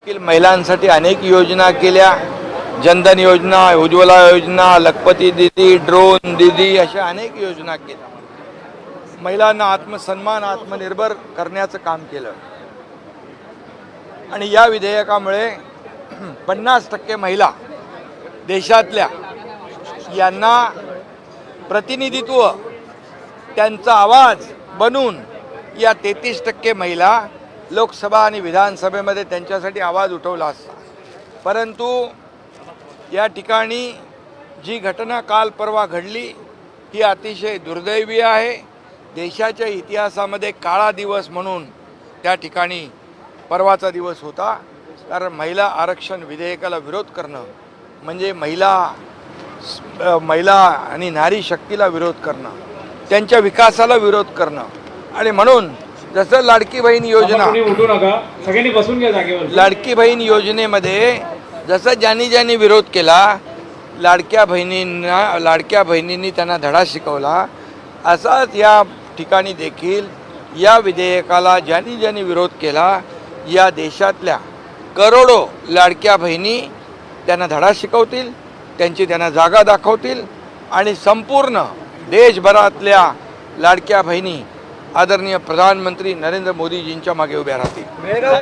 महिलांसाठी अनेक योजना केल्या, जनधन योजना, उज्ज्वला योजना, लखपती दीदी, ड्रोन दीदी अशा अनेक योजना केल्या. महिलांना आत्मसन्मान, आत्मनिर्भर करण्याचं काम केलं. आणि या विधेयकामुळे 50% महिला देशातल्या यांना प्रतिनिधित्व, त्यांचा आवाज बनून या 33% महिला लोकसभा आणि विधानसभेमध्ये त्यांच्यासाठी आवाज उठवला असता. परंतु या ठिकाणी जी घटना काल परवा घडली ही अतिशय दुर्दैवी आहे. देशाच्या इतिहासामध्ये काळा दिवस म्हणून त्या ठिकाणी परवाचा दिवस होता. कारण महिला आरक्षण विधेयकाला विरोध करणं म्हणजे महिला आणि नारी शक्तीला विरोध करणं, त्यांच्या विकासाला विरोध करणं. आणि म्हणून जसं लाडकी बहीण योजना, सगळ्यांनी बसून घ्या जागेवर. लाडकी बहीण योजनेमध्ये जसं ज्यांनी विरोध केला, लाडक्या बहिणींनी त्यांना धडा शिकवला, असाच या ठिकाणी देखील या विधेयकाला ज्यांनी विरोध केला, या देशातल्या करोडो लाडक्या बहिणी त्यांना धडा शिकवतील, त्यांना जागा दाखवतील आणि संपूर्ण देशभरातल्या लाडक्या बहिणी आदरणीय प्रधानमंत्री नरेंद्र मोदीजींच्या मागे उभ्या राहतील.